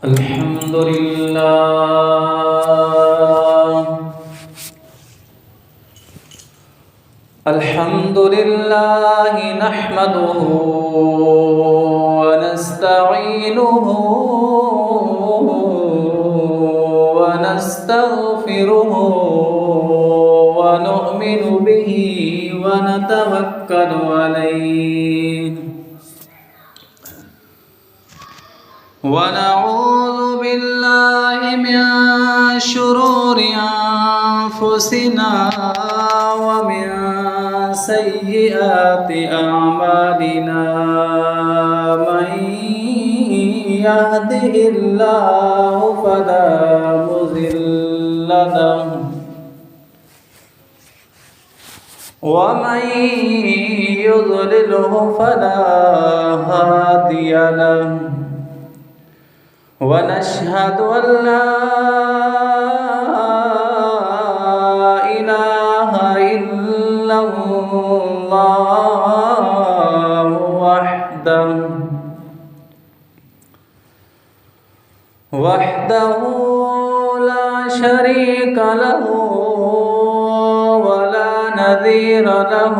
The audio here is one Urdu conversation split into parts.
الحمد لله نحمده ونستعينه ونستغفره ونؤمن به ونتوكل عليه ونعوذ بالله من شرور أنفسنا ومن سيئات أعمالنا من يهده الله فلا مضل له ومن يضلله فلا هادي له ونشهد أن لا إله إلا الله وحده لا شريك له ولا نذير له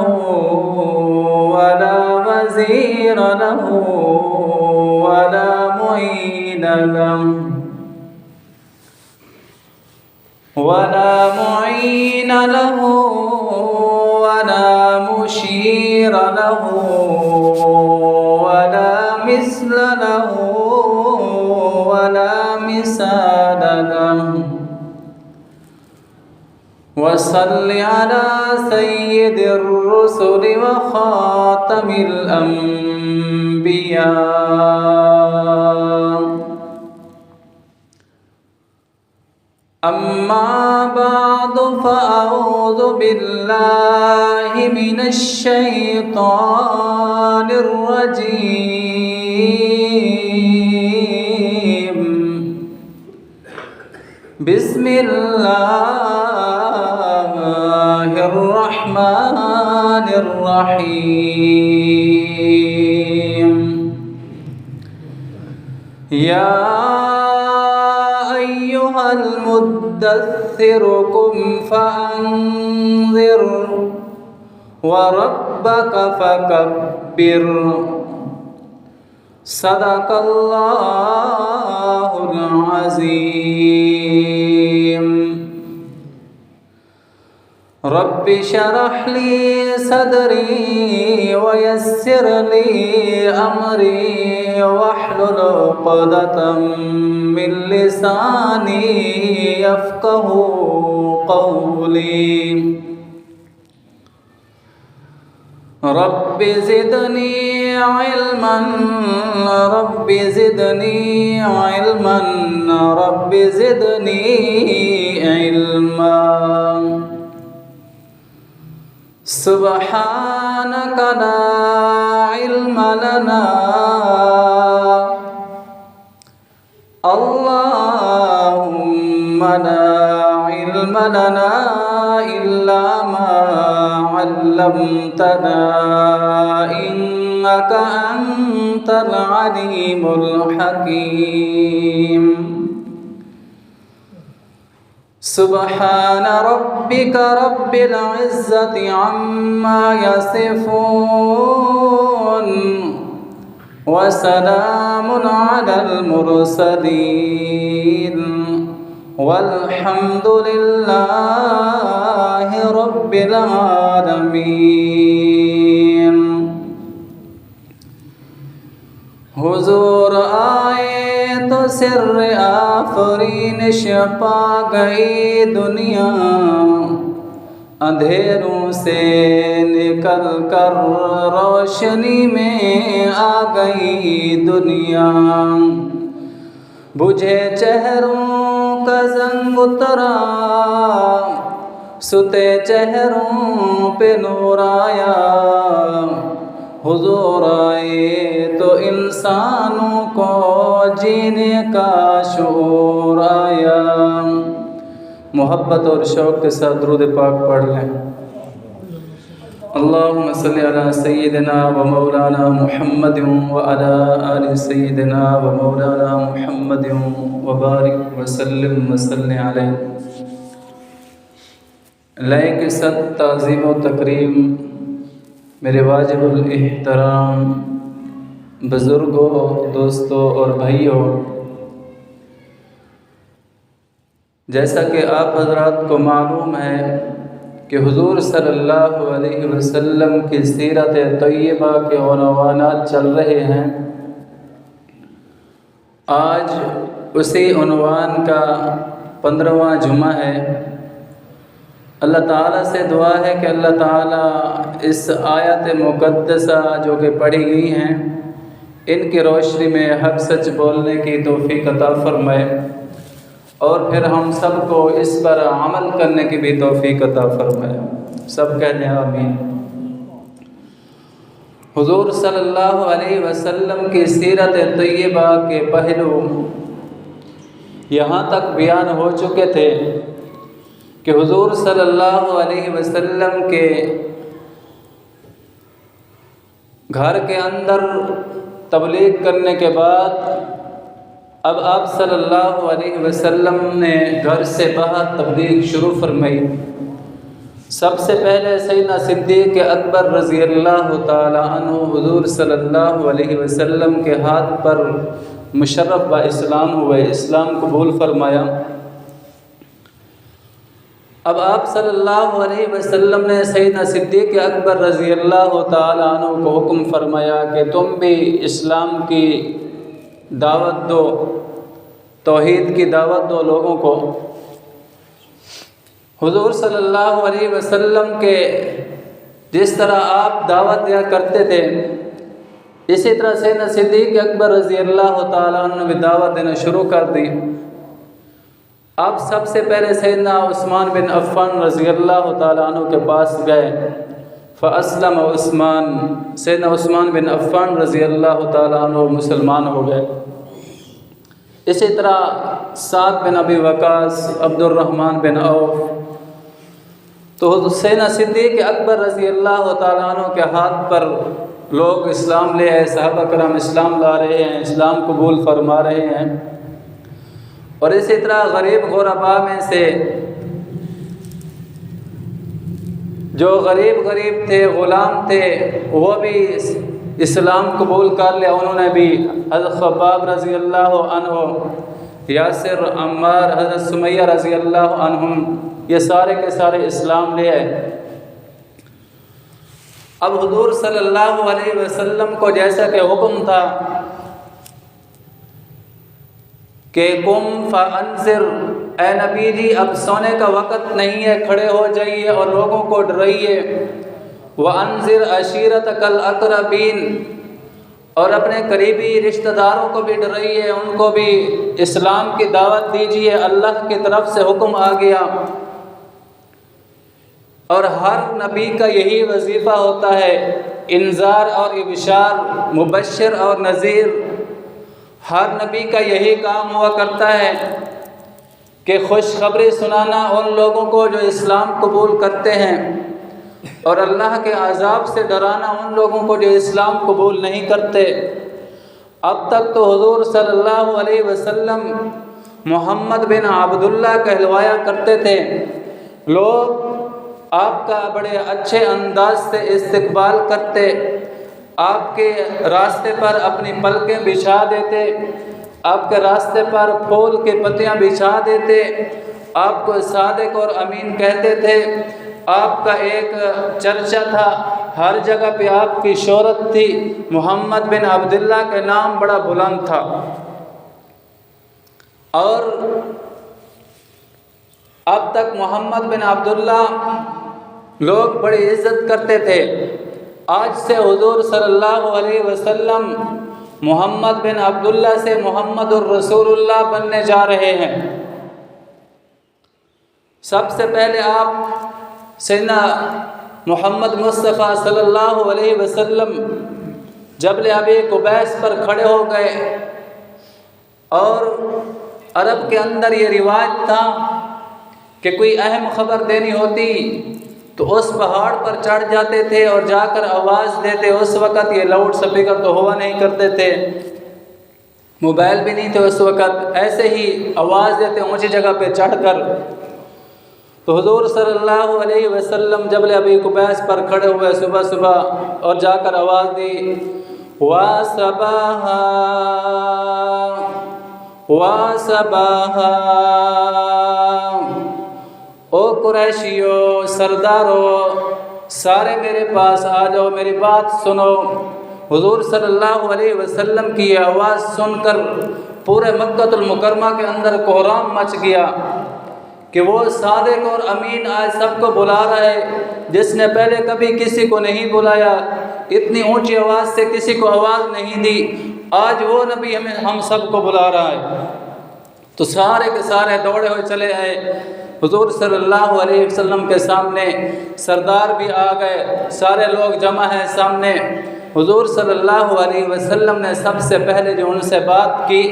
ولا وزير له ولا معين له ولا مشير له ولا مثل له ولا مثال له وصل على سيد الرسل وخاتم الأنبياء أما بعد فأعوذ بالله من الشيطان الرجيم بسم الله الرحمن الرحيم يا أيها المدثر قم فأنذر وربك فكبر صدق الله العظيم رب اشرح لي صدري ويسر لي أمري واحلل عقدة من لساني يفقه قولي رب زدني علما رب زدني علما رب زدني علما سبحانك لا علم لنا اللهم لا علم لنا إلا ما علمتنا إنك أنت العليم الحكيم سبحان ربك رب العزة عما يصفون وسلام على المرسلين والحمد لله رب العالمين حضور آئے تو سر آفرینش پا گئی دنیا اندھیروں سے نکل کر روشنی میں آ گئی دنیا بجھے چہروں کا زنگ اترا ستے چہروں پہ نور آیا حضور آئے تو انسانوں کو جینے کا شعور آیا محبت اور شوق کے ساتھ درود پاک پڑھ لیں اللهم صل على سيدنا ومولانا محمد وعلى آل سيدنا ومولانا محمد وبارك وسلم علیہ. لائق صد تعظیم و تکریم میرے واجب الاحترام بزرگوں، دوستوں اور بھائیوں، جیسا کہ آپ حضرات کو معلوم ہے کہ حضور صلی اللہ علیہ وسلم کی سیرت طیبہ کے عنوانات چل رہے ہیں. آج اسی عنوان کا 15واں جمعہ ہے. اللہ تعالیٰ سے دعا ہے کہ اللہ تعالیٰ اس آیت مقدسہ جو کہ پڑھی گئی ہیں ان کی روشنی میں حق سچ بولنے کی توفیق عطا فرمائے، اور پھر ہم سب کو اس پر عمل کرنے کی بھی توفیق عطا فرمائے. سب کہتے ہیں آمین. حضور صلی اللہ علیہ وسلم کی سیرت طیبہ کے پہلو یہاں تک بیان ہو چکے تھے کہ حضور صلی اللہ علیہ وسلم کے گھر کے اندر تبلیغ کرنے کے بعد اب آپ صلی اللہ علیہ وسلم نے گھر سے باہر تبلیغ شروع فرمائی. سب سے پہلے سیدنا صدیق اکبر رضی اللہ تعالی عنہ حضور صلی اللہ علیہ وسلم کے ہاتھ پر مشرف با اسلام ہوئے، اسلام قبول فرمایا. اب آپ صلی اللہ علیہ وسلم نے سیدنا صدیق اکبر رضی اللہ تعالی عنہ کو حکم فرمایا کہ تم بھی اسلام کی دعوت دو، توحید کی دعوت دو لوگوں کو. حضور صلی اللہ علیہ وسلم کے جس طرح آپ دعوت دیا کرتے تھے اسی طرح سیدنا صدیق اکبر رضی اللہ تعالیٰ عنہ نے بھی دعوت دینا شروع کر دی. آپ سب سے پہلے سیدنا عثمان بن عفان رضی اللہ تعالیٰ عنہ کے پاس گئے. فاسلم عثمان، سیدنا عثمان بن عفان رضی اللہ تعالیٰ عنہ مسلمان ہو گئے. اسی طرح سعد بن ابی وقاص، عبد الرحمن بن عوف. تو سیدنا صدیق اکبر رضی اللہ تعالیٰ عنہ کے ہاتھ پر لوگ اسلام لے آئے، صحابہ کرام اسلام لا رہے ہیں، اسلام قبول فرما رہے ہیں. اور اسی طرح غریب غرباء میں سے جو غریب تھے، غلام تھے، وہ بھی اسلام قبول کر لیا. انہوں نے بھی حضرت خباب رضی اللہ عنہ، یاسر، عمار، حضرت سمیہ رضی اللہ عنہم، یہ سارے کے سارے اسلام لے آئے. اب حضور صلی اللہ علیہ وسلم کو جیسا کہ حکم تھا کہ قم فانذر، اے نبی جی اب سونے کا وقت نہیں ہے، کھڑے ہو جائیے اور لوگوں کو ڈرائیے. وانذر عشیرتک الاقربین، اور اپنے قریبی رشتہ داروں کو بھی ڈرائیے، ان کو بھی اسلام کی دعوت دیجیے. اللہ کی طرف سے حکم آ گیا، اور ہر نبی کا یہی وظیفہ ہوتا ہے، انذار اور ابشار، مبشر اور نذیر. ہر نبی کا یہی کام ہوا کرتا ہے کہ خوشخبری سنانا ان لوگوں کو جو اسلام قبول کرتے ہیں، اور اللہ کے عذاب سے ڈرانا ان لوگوں کو جو اسلام قبول نہیں کرتے. اب تک تو حضور صلی اللہ علیہ وسلم محمد بن عبداللہ کہلوایا کرتے تھے. لوگ آپ کا بڑے اچھے انداز سے استقبال کرتے، آپ کے راستے پر اپنی پلکیں بچھا دیتے، آپ کے راستے پر پھول کی پتیاں بچھا دیتے، آپ کو صادق اور امین کہتے تھے. آپ کا ایک چرچا تھا، ہر جگہ پہ آپ کی شہرت تھی. محمد بن عبداللہ کے نام بڑا بلند تھا، اور اب تک محمد بن عبداللہ لوگ بڑی عزت کرتے تھے. آج سے حضور صلی اللہ علیہ وسلم محمد بن عبداللہ سے محمد الرسول اللہ بننے جا رہے ہیں. سب سے پہلے آپ سیدنا محمد مصطفیٰ صلی اللہ علیہ وسلم جبل ابی قبیس پر کھڑے ہو گئے، اور عرب کے اندر یہ رواج تھا کہ کوئی اہم خبر دینی ہوتی تو اس پہاڑ پر چڑھ جاتے تھے اور جا کر آواز دیتے. اس وقت یہ لاؤڈ اسپیکر تو ہوا نہیں کرتے تھے, موبائل بھی نہیں تھے اس وقت, ایسے ہی آواز دیتے اونچی جگہ پہ چڑھ کر. تو حضور صلی اللہ علیہ وسلم جبل ابی قبیس پر کھڑے ہوئے صبح صبح اور جا کر آواز دی, وَصَبَاحًا وَصَبَاحًا, او قریشیو, سردارو, سارے میرے پاس آ جاؤ, میری بات سنو. حضور صلی اللہ علیہ وسلم کی یہ آواز سن کر پورے مکہ المکرمہ کے اندر کوہرام مچ گیا کہ وہ صادق اور امین آج سب کو بلا رہا ہے, جس نے پہلے کبھی کسی کو نہیں بلایا, اتنی اونچی آواز سے کسی کو آواز نہیں دی, آج وہ نبی ہم سب کو بلا رہا ہے. تو سارے کے سارے دوڑے ہوئے چلے آئے حضور صلی اللہ علیہ وسلم کے سامنے. سردار بھی آ گئے, سارے لوگ جمع ہیں سامنے. حضور صلی اللہ علیہ وسلم نے سب سے پہلے جو ان سے بات کی,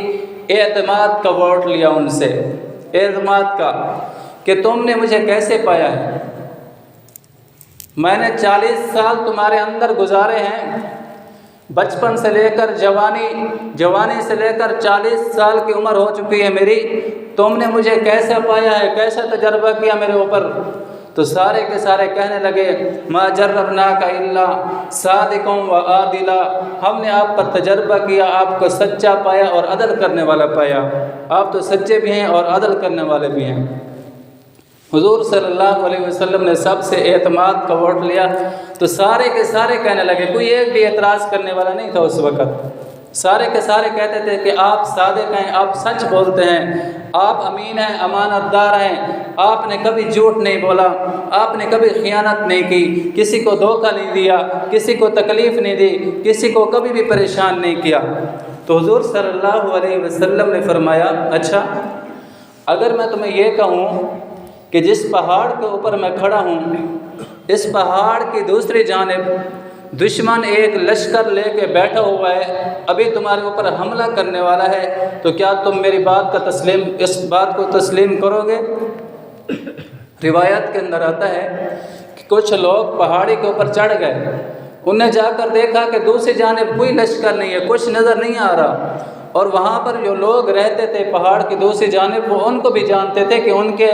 اعتماد کا ووٹ لیا ان سے, اعتماد کا, کہ تم نے مجھے کیسے پایا ہے. میں نے 40 سال تمہارے اندر گزارے ہیں, بچپن سے لے کر جوانی سے لے کر 40 سال کی عمر ہو چکی ہے میری, تم نے مجھے کیسے پایا ہے, کیسا تجربہ کیا میرے اوپر. تو سارے کے سارے کہنے لگے, ما جربناک الا صادقا و عادلا, ہم نے آپ پر تجربہ کیا, آپ کو سچا پایا اور عدل کرنے والا پایا. آپ تو سچے بھی ہیں اور عدل کرنے والے بھی ہیں. حضور صلی اللہ علیہ وسلم نے سب سے اعتماد کا ووٹ لیا. تو سارے کے سارے کہنے لگے, کوئی ایک بھی اعتراض کرنے والا نہیں تھا اس وقت. سارے کے سارے کہتے تھے کہ آپ صادق ہیں, آپ سچ بولتے ہیں, آپ امین ہیں, امانت دار ہیں, آپ نے کبھی جھوٹ نہیں بولا, آپ نے کبھی خیانت نہیں کی, کسی کو دھوکہ نہیں دیا, کسی کو تکلیف نہیں دی, کسی کو کبھی بھی پریشان نہیں کیا. تو حضور صلی اللہ علیہ وسلم نے فرمایا, اچھا اگر میں تمہیں یہ کہوں کہ جس پہاڑ کے اوپر میں کھڑا ہوں, اس پہاڑ کی دوسری جانب دشمن ایک لشکر لے کے بیٹھا ہوا ہے, ابھی تمہارے اوپر حملہ کرنے والا ہے, تو کیا تم میری اس بات کو تسلیم کرو گے؟ روایت کے اندر آتا ہے کہ کچھ لوگ پہاڑی کے اوپر چڑھ گئے, انہوں نے جا کر دیکھا کہ دوسری جانب کوئی لشکر نہیں ہے, کچھ نظر نہیں آ رہا, اور وہاں پر جو لوگ رہتے تھے پہاڑ کی دوسری جانب, وہ ان کو بھی جانتے تھے کہ ان کے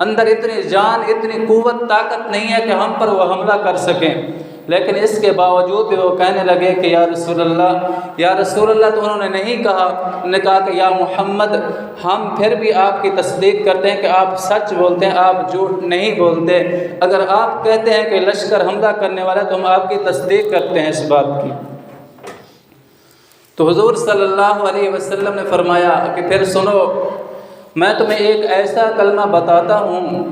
اندر اتنی جان, اتنی قوت, طاقت نہیں ہے کہ ہم پر وہ حملہ کر سکیں. لیکن اس کے باوجود بھی وہ کہنے لگے کہ یا رسول اللہ, یا رسول اللہ. تو انہوں نے نہیں کہا, انہوں نے کہا کہ یا محمد, ہم پھر بھی آپ کی تصدیق کرتے ہیں کہ آپ سچ بولتے ہیں, آپ جھوٹ نہیں بولتے. اگر آپ کہتے ہیں کہ لشکر حملہ کرنے والا, تو ہم آپ کی تصدیق کرتے ہیں اس بات کی. تو حضور صلی اللہ علیہ وسلم نے فرمایا کہ پھر سنو, میں تمہیں ایک ایسا کلمہ بتاتا ہوں,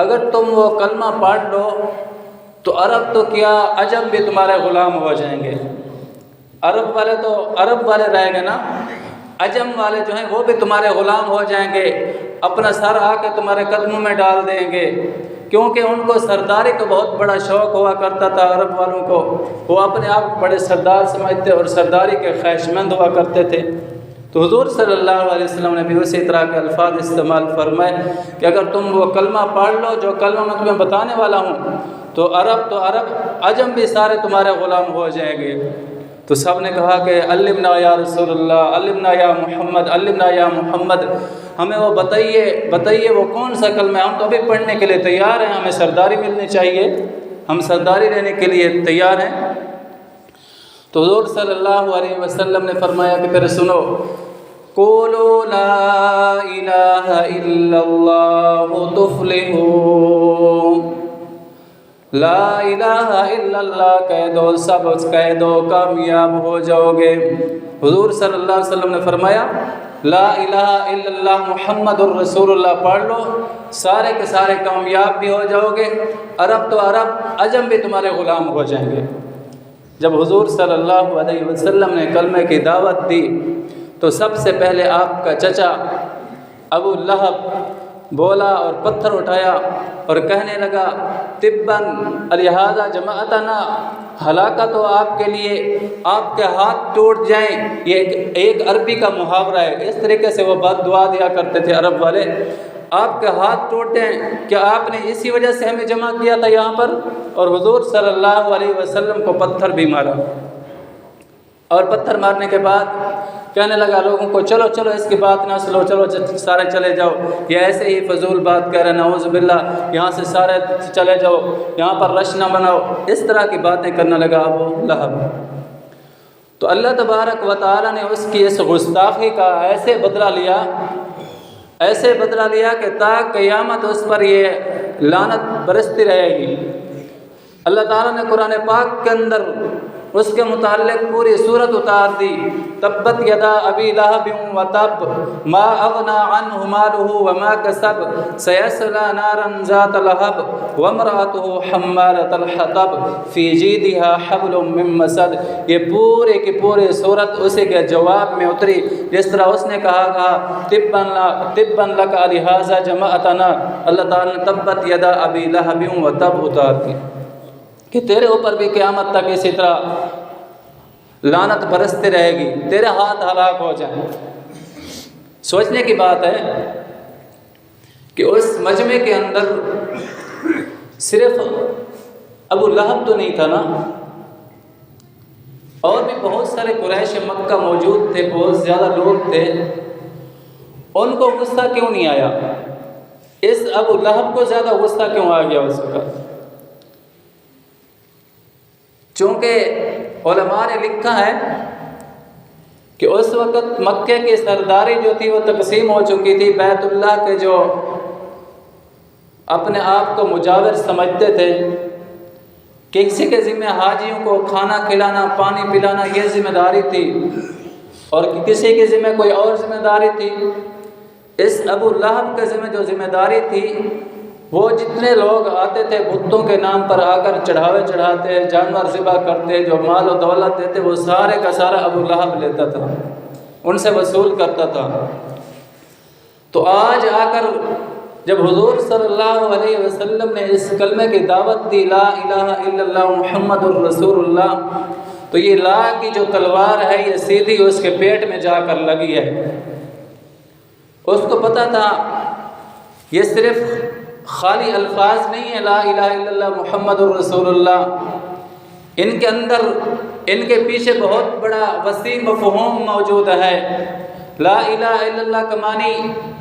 اگر تم وہ کلمہ پڑھ لو تو عرب تو کیا عجم بھی تمہارے غلام ہو جائیں گے. عرب والے تو عرب والے رہیں گے نا, عجم والے جو ہیں وہ بھی تمہارے غلام ہو جائیں گے, اپنا سر آ کے تمہارے قدموں میں ڈال دیں گے. کیونکہ ان کو سرداری کا بہت بڑا شوق ہوا کرتا تھا عرب والوں کو, وہ اپنے آپ کو بڑے سردار سمجھتے اور سرداری کے خواہشمند ہوا کرتے تھے. تو حضور صلی اللہ علیہ وسلم نے بھی اسی طرح کے الفاظ استعمال فرمائے کہ اگر تم وہ کلمہ پڑھ لو جو کلمہ میں تمہیں بتانے والا ہوں, تو عرب, عجم بھی سارے تمہارے غلام ہو جائیں گے. تو سب نے کہا کہ علمنا یا رسول اللہ, علمنا یا محمد, علمنا یا محمد, ہمیں وہ بتائیے وہ کون سا کلمہ ہے, ہم تو ابھی پڑھنے کے لیے تیار ہیں, ہمیں سرداری ملنی چاہیے, ہم سرداری لینے کے لیے تیار ہیں. تو حضور صلی اللہ علیہ وسلم نے فرمایا کہ پھر سنو, قولوا لا الہ الا اللہ تفلحوا, لا الہ الا اللہ کہہ دو, سب کہہ دو, کامیاب ہو جاؤ گے. حضور صلی اللہ علیہ وسلم نے فرمایا لا الہ الا اللہ محمد الرسول اللہ پڑھ لو, سارے کے سارے کامیاب بھی ہو جاؤ گے, عرب تو عرب, عجم بھی تمہارے غلام ہو جائیں گے. جب حضور صلی اللہ علیہ وسلم نے کلمے کی دعوت دی, تو سب سے پہلے آپ کا چچا ابو لہب بولا اور پتھر اٹھایا اور کہنے لگا, تباً لہذا جماعتنا, ہلاکت ہو آپ کے لیے, آپ کے ہاتھ ٹوٹ جائیں. یہ ایک عربی کا محاورہ ہے, اس طریقے سے وہ بد دعا دیا کرتے تھے عرب والے. آپ کے ہاتھ ٹوٹیں، کیا آپ نے اسی وجہ سے ہمیں جمع کیا تھا یہاں پر؟ اور حضور صلی اللہ علیہ وسلم کو پتھر بھی مارا، اور پتھر مارنے کے بعد کہنے لگا لوگوں کو چلو چلو اس کی بات نہ سنو، چلو سارے چلے جاؤ، یہ ایسے ہی فضول بات کہہ رہے ہیں، نعوذ باللہ، یہاں سے سارے چلے جاؤ، یہاں پر رش نہ بناؤ، اس طرح کی باتیں کرنے لگا ابو لہب۔ تو اللہ تبارک و تعالیٰ نے اس کی اس گستاخی کا ایسے بدلہ لیا کہ تا قیامت اس پر یہ لعنت برستی رہے گی۔ اللہ تعالیٰ نے قرآن پاک کے اندر اس کے متعلق پوری صورت اتار دی، تبت یدا ابی لہب وتب ما اغنی عنہ مالہ وما کسب سیصلی نارا ذات لہب وامرأتہ حمالۃ الحطب فی جیدها حبل من مسد۔ یہ پورے کی پوری صورت اسی کے جواب میں اتری، جس طرح اس نے کہا تبا لک لہذا جمعتنا، اللہ تعالیٰ نے تبت یدا ابی لہب وتب اتار دی کہ تیرے اوپر بھی قیامت تک اسی طرح لعنت برستی رہے گی، تیرے ہاتھ ہلاک ہو جائیں۔ سوچنے کی بات ہے کہ اس مجمع کے اندر صرف ابو لہب تو نہیں تھا نا، اور بھی بہت سارے قریش مکہ موجود تھے، بہت زیادہ لوگ تھے۔ ان کو غصہ کیوں نہیں آیا؟ اس ابو لہب کو زیادہ غصہ کیوں آ گیا اس وقت؟ چونکہ علماء نے لکھا ہے کہ اس وقت مکے کی سرداری جو تھی وہ تقسیم ہو چکی تھی۔ بیت اللہ کے جو اپنے آپ کو مجاور سمجھتے تھے، کسی کے ذمہ حاجیوں کو کھانا کھلانا، پانی پلانا یہ ذمہ داری تھی، اور کسی کے ذمہ کوئی اور ذمہ داری تھی۔ اس ابو لہب کے ذمہ جو ذمہ داری تھی، وہ جتنے لوگ آتے تھے بتوں کے نام پر آ کر چڑھاوے چڑھاتے، جانور ذبح کرتے، جو مال و دولت دیتے، وہ سارے کا سارا ابو لہب لیتا تھا، ان سے وصول کرتا تھا۔ تو آج آ کر جب حضور صلی اللہ علیہ وسلم نے اس کلمے کی دعوت دی، لا الہ الا اللہ محمد الرسول اللہ، تو یہ لا کی جو تلوار ہے یہ سیدھی اس کے پیٹ میں جا کر لگی ہے۔ اس کو پتہ تھا یہ صرف خالی الفاظ نہیں ہے، لا الہ الا اللہ محمد الرسول اللہ، ان کے اندر، ان کے پیچھے بہت بڑا وسیع مفہوم موجود ہے۔ لا الہ الا اللہ کا معنی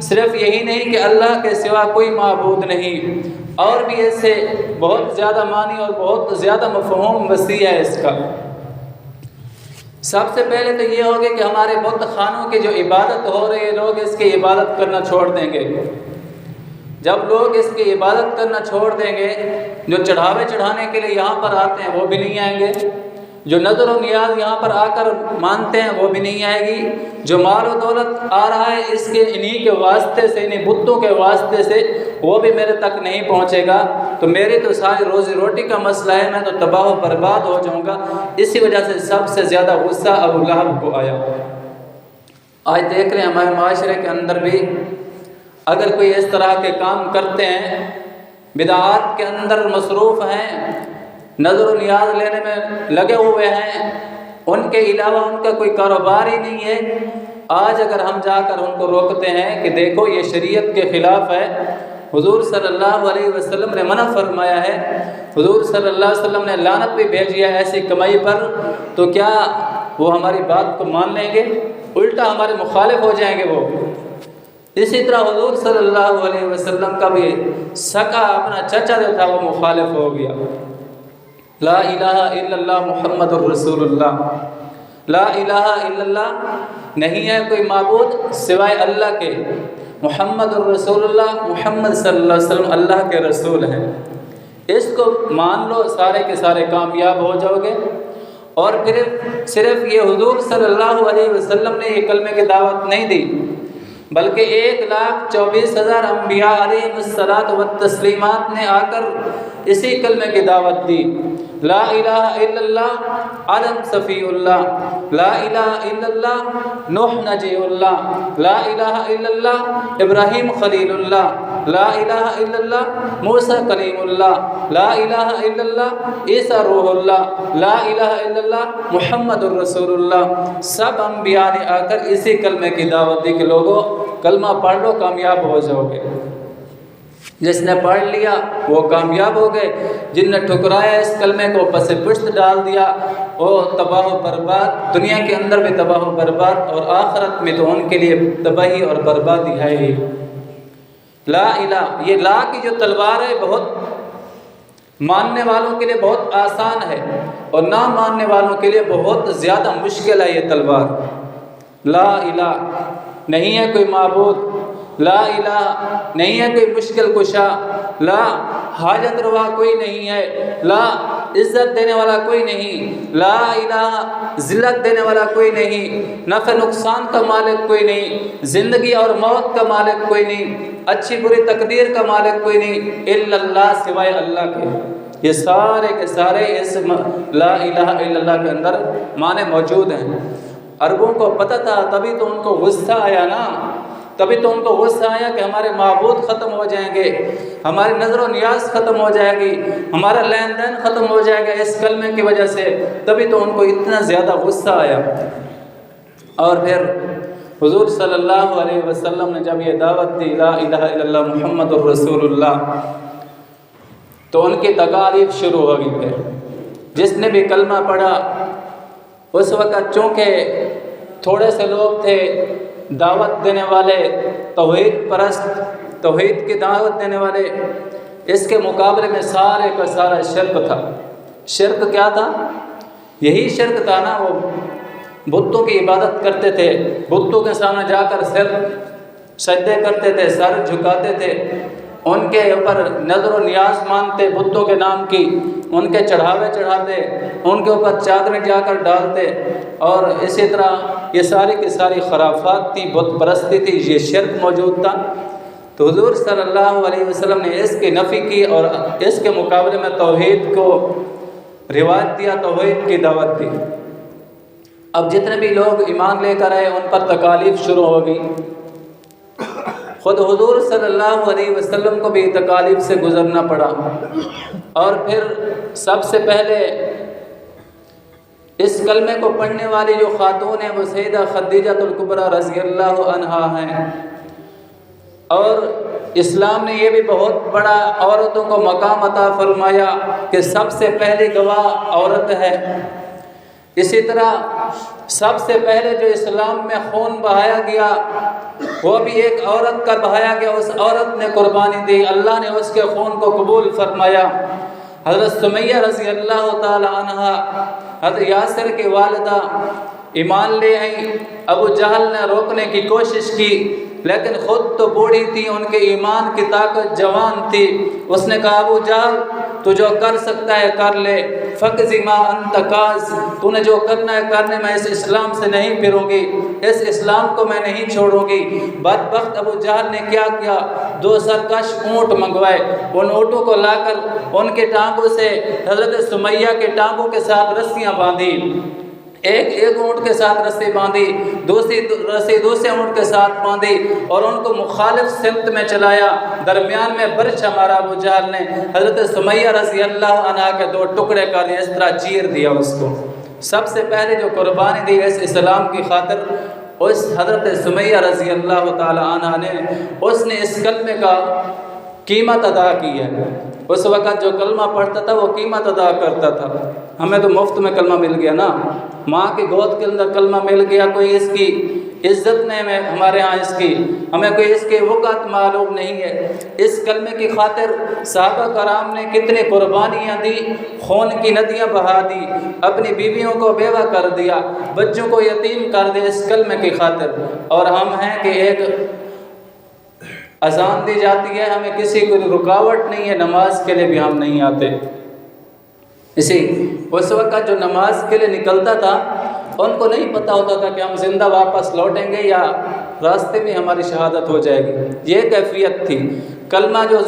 صرف یہی نہیں کہ اللہ کے سوا کوئی معبود نہیں، اور بھی ایسے بہت زیادہ معنی اور بہت زیادہ مفہوم وسیع ہے اس کا۔ سب سے پہلے تو یہ ہوگا کہ ہمارے بت خانوں کی جو عبادت ہو رہی ہے، لوگ اس کی عبادت کرنا چھوڑ دیں گے۔ جب لوگ اس کی عبادت کرنا چھوڑ دیں گے، جو چڑھاوے چڑھانے کے لیے یہاں پر آتے ہیں وہ بھی نہیں آئیں گے، جو نظر و نیاز یہاں پر آ کر مانتے ہیں وہ بھی نہیں آئے گی، جو مال و دولت آ رہا ہے اس کے انہی کے واسطے سے، انہی بتوں کے واسطے سے، وہ بھی میرے تک نہیں پہنچے گا، تو میری تو ساری روزی روٹی کا مسئلہ ہے، میں تو تباہ و برباد ہو جاؤں گا۔ اسی وجہ سے سب سے زیادہ غصہ ابو لہب کو آیا۔ آج دیکھ رہے ہیں ہمارے معاشرے کے اندر بھی اگر کوئی اس طرح کے کام کرتے ہیں، بدعات کے اندر مصروف ہیں، نظر و نیاز لینے میں لگے ہوئے ہیں، ان کے علاوہ ان کا کوئی کاروبار ہی نہیں ہے، آج اگر ہم جا کر ان کو روکتے ہیں کہ دیکھو یہ شریعت کے خلاف ہے، حضور صلی اللہ علیہ وسلم نے منع فرمایا ہے، حضور صلی اللہ علیہ وسلم نے لعنت بھی بھیجی ہے ایسی کمائی پر، تو کیا وہ ہماری بات کو مان لیں گے؟ الٹا ہمارے مخالف ہو جائیں گے وہ۔ اسی طرح حضور صلی اللہ علیہ وسلم کا بھی سکا اپنا چچا جو تھا وہ مخالف ہو گیا۔ لا الہ الا اللہ محمد الرسول اللہ، لا الہ الا اللہ، نہیں ہے کوئی معبود سوائے اللہ کے، محمد الرسول اللہ، محمد صلی اللہ علیہ وسلم اللہ کے رسول ہیں، اس کو مان لو، سارے کے سارے کامیاب ہو جاؤ گے۔ اور پھر صرف یہ حضور صلی اللہ علیہ وسلم نے یہ کلمے کی دعوت نہیں دی، بلکہ 1,24,000 انبیاء علیہ الصلاۃ والتسلیمات نے آ کر اسی کلمے کی دعوت دی۔ لا الہ الا اللہ آدم صفی اللہ، لا الہ الا اللہ نوح نجی اللہ، لا الہ الا اللہ ابراہیم خلیل اللہ، لا الہ الا اللہ موسیٰ کلیم اللہ، لا الہ الا اللہ عیسیٰ روح اللہ، لا الہ الا اللہ محمد الرسول اللہ۔ سب انبیاء نے آ کر اسی کلمے کی دعوت دی کہ لوگوں کلمہ پڑھ لو کامیاب ہو جاؤ گے۔ جس نے پڑھ لیا وہ کامیاب ہو گئے، جن نے ٹھکرایا اس کلمے کو پس پشت ڈال دیا وہ تباہ و برباد، دنیا کے اندر بھی تباہ و برباد اور آخرت میں تو ان کے لیے تباہی اور بربادی ہے ہی۔ لا الہ، یہ لا کی جو تلوار ہے بہت ماننے والوں کے لیے بہت آسان ہے اور نہ ماننے والوں کے لیے بہت زیادہ مشکل ہے یہ تلوار۔ لا الہ، نہیں ہے کوئی معبود، لا الہ، نہیں ہے کوئی مشکل کشا، لا حاجت روا کوئی نہیں ہے، لا عزت دینے والا کوئی نہیں، لا الہ ذلت دینے والا کوئی نہیں، نفع نقصان کا مالک کوئی نہیں، زندگی اور موت کا مالک کوئی نہیں، اچھی بری تقدیر کا مالک کوئی نہیں، الا اللہ، سوائے اللہ کے۔ یہ سارے کے سارے اس لا الہ الا اللہ کے اندر معنی موجود ہیں۔ عربوں کو پتہ تھا، تبھی تو ان کو غصہ آیا نا، تبھی تو ان کو غصہ آیا کہ ہمارے معبود ختم ہو جائیں گے، ہماری نظر و نیاز ختم ہو جائے گی، ہمارا لین دین ختم ہو جائے گا اس کلمے کی وجہ سے، تبھی تو ان کو اتنا زیادہ غصہ آیا۔ اور پھر حضور صلی اللہ علیہ وسلم نے جب یہ دعوت دی لا الہ الا اللہ محمد الرسول اللہ، تو ان کی تکالیف شروع ہو گئی۔ پھر جس نے بھی کلمہ پڑھا، اس وقت چونکہ تھوڑے سے لوگ تھے دعوت دینے والے، توحید پرست، توحید کی دعوت دینے والے، اس کے مقابلے میں سارے کا سارا شرک تھا۔ شرک کیا تھا؟ یہی شرک تھا نا، وہ بتوں کی عبادت کرتے تھے، بتوں کے سامنے جا کر سر سجدے کرتے تھے، سر جھکاتے تھے، ان کے اوپر نظر و نیاز مانتے بتوں کے نام کی، ان کے چڑھاوے چڑھاتے، ان کے اوپر چادریں جا کر ڈالتے، اور اسی طرح یہ ساری کی ساری خرافات تھی، بت پرستی تھی، یہ شرک موجود تھا۔ تو حضور صلی اللہ علیہ وسلم نے اس کی نفی کی اور اس کے مقابلے میں توحید کو رواج دیا، توحید کی دعوت دی۔ اب جتنے بھی لوگ ایمان لے کر آئے ان پر تکالیف شروع ہو گئی، خود حضور صلی اللہ علیہ وسلم کو بھی تکالیف سے گزرنا پڑا۔ اور پھر سب سے پہلے اس کلمے کو پڑھنے والی جو خاتون ہیں وہ سیدہ خدیجہ الکبریٰ رضی اللہ عنہا ہیں، اور اسلام نے یہ بھی بہت بڑا عورتوں کو مقام عطا فرمایا کہ سب سے پہلی گواہ عورت ہے۔ اسی طرح سب سے پہلے جو اسلام میں خون بہایا گیا وہ بھی ایک عورت کا بہایا گیا، اس عورت نے قربانی دی، اللہ نے اس کے خون کو قبول فرمایا۔ حضرت سمیہ رضی اللہ تعالی عنہ، حضرت یاسر کی والدہ ایمان لے آئیں، ابو جہل نے روکنے کی کوشش کی لیکن خود تو بوڑھی تھی، ان کے ایمان کی طاقت جوان تھی۔ اس نے کہا ابو جہل تو جو کر سکتا ہے کر لے، فقض ما انت قاض، تو نے جو کرنا ہے کرنے، میں اس اسلام سے نہیں پھروں گی، اس اسلام کو میں نہیں چھوڑوں گی۔ بدبخت ابو جہل نے کیا کیا، 2 سرکش اونٹ منگوائے، ان اونٹوں کو لا کر ان کے ٹانگوں سے حضرت سمیہ کے ٹانگوں کے ساتھ رسیاں باندھی، ایک اونٹ کے ساتھ رسی باندھی، دوسری رسی دوسرے اونٹ کے ساتھ باندھی اور ان کو مخالف سمت میں چلایا، درمیان میں برچھ مارا ابو جہل نے، حضرت سمیہ رضی اللہ عنہا کے 2 ٹکڑے کر لیے، اس طرح چیر دیا اس کو۔ سب سے پہلے جو قربانی دی اس اسلام کی خاطر اس حضرت سمیہ رضی اللہ تعالی عنہا نے، اس نے اس کلمے کا قیمت ادا کی ہے۔ اس وقت جو کلمہ پڑھتا تھا وہ قیمت ادا کرتا تھا۔ ہمیں تو مفت میں کلمہ مل گیا نا، ماں کی گود کے اندر کلمہ مل گیا، کوئی اس کی عزت نہیں ہے ہمارے ہاں، اس کی ہمیں کوئی اس کی وقت معلوم نہیں ہے۔ اس کلمے کی خاطر صحابہ کرام نے کتنی قربانیاں دی، خون کی ندیاں بہا دی، اپنی بیویوں کو بیوہ کر دیا، بچوں کو یتیم کر دیا اس کلمے کی خاطر۔ اور ہم ہیں کہ ایک اذان دی جاتی ہے، ہمیں کسی کو رکاوٹ نہیں ہے، نماز کے لیے بھی ہم نہیں آتے۔ اس وقت جو نماز کے لیے نکلتا تھا ان کو نہیں پتہ ہوتا تھا کہ ہم زندہ واپس لوٹیں گے یا راستے میں ہماری شہادت ہو جائے گی، یہ کیفیت تھی۔ کلمہ جو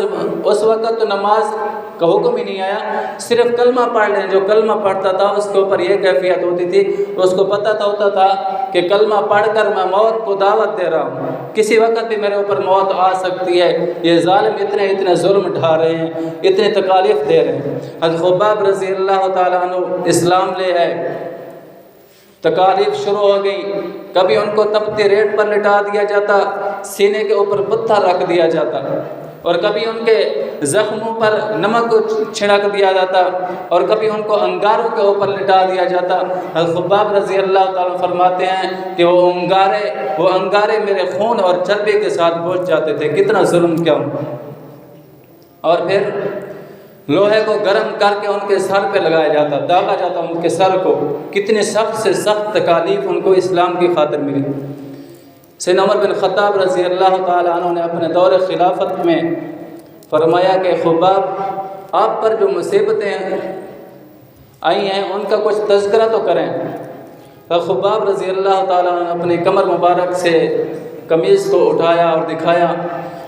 اس وقت تو نماز کا حکم ہی نہیں آیا، صرف کلمہ پڑھ لیں، جو کلمہ پڑھتا تھا اس کے اوپر یہ کیفیت ہوتی تھی، اس کو پتہ ہوتا تھا کہ کلمہ پڑھ کر میں موت کو دعوت دے رہا ہوں، کسی وقت بھی میرے اوپر موت آ سکتی ہے، یہ ظالم اتنے ظلم ڈھا رہے ہیں، اتنے تکالیف دے رہے ہیں۔ حضرت خباب رضی اللہ تعالیٰ عنہ اسلام لے آئے، تکالیف شروع ہو گئی، کبھی ان کو تپتی ریت پر لٹا دیا جاتا، سینے کے اوپر پتھر رکھ دیا جاتا، اور کبھی ان کے زخموں پر نمک چھڑک دیا جاتا اور کبھی ان کو انگاروں کے اوپر لٹا دیا جاتا۔ حضرت خباب رضی اللہ تعالیٰ فرماتے ہیں کہ وہ انگارے میرے خون اور چربی کے ساتھ پہنچ جاتے تھے، کتنا ظلم کیا ہوں۔ اور پھر لوہے کو گرم کر کے ان کے سر پہ لگایا جاتا، داغا جاتا ان کے سر کو، کتنی سخت سے سخت تکالیف ان کو اسلام کی خاطر ملی۔ سیدنا عمر بن خطاب رضی اللہ تعالیٰ عنہ نے اپنے دور خلافت میں فرمایا کہ خباب آپ پر جو مصیبتیں آئی ہیں ان کا کچھ تذکرہ تو کریں۔ خباب رضی اللہ تعالیٰ عنہ نے اپنی کمر مبارک سے قمیض کو اٹھایا اور دکھایا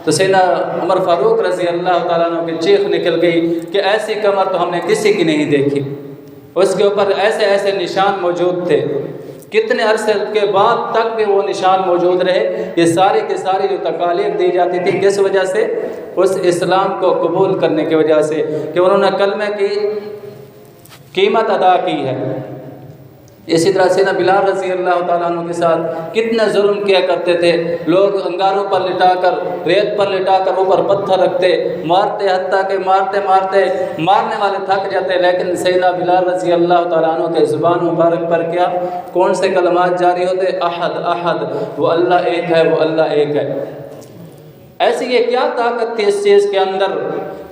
تو سیدنا عمر فاروق رضی اللہ تعالیٰ عنہ کی چیخ نکل گئی کہ ایسی کمر تو ہم نے کسی کی نہیں دیکھی۔ اس کے اوپر ایسے ایسے نشان موجود تھے، کتنے عرصے کے بعد تک بھی وہ نشان موجود رہے۔ یہ ساری کی ساری جو تکالیف دی جاتی تھی کس وجہ سے؟ اس اسلام کو قبول کرنے کی وجہ سے کہ انہوں نے کلمے کی قیمت ادا کی ہے۔ اسی طرح سیدنا بلال رضی اللہ تعالیٰ عنہ کے ساتھ کتنے ظلم کیا کرتے تھے، لوگ انگاروں پر لٹا کر، ریت پر لٹا کر اوپر پتھر رکھتے، مارتے، حتیٰ کہ مارتے مارنے والے تھک جاتے، لیکن سیدنا بلال رضی اللہ تعالیٰ عنہ کے زبان مبارک پر کیا کون سے کلمات جاری ہوتے؟ احد احد، وہ اللہ ایک ہے، وہ اللہ ایک ہے۔ ایسی یہ کیا طاقت تھی اس چیز کے اندر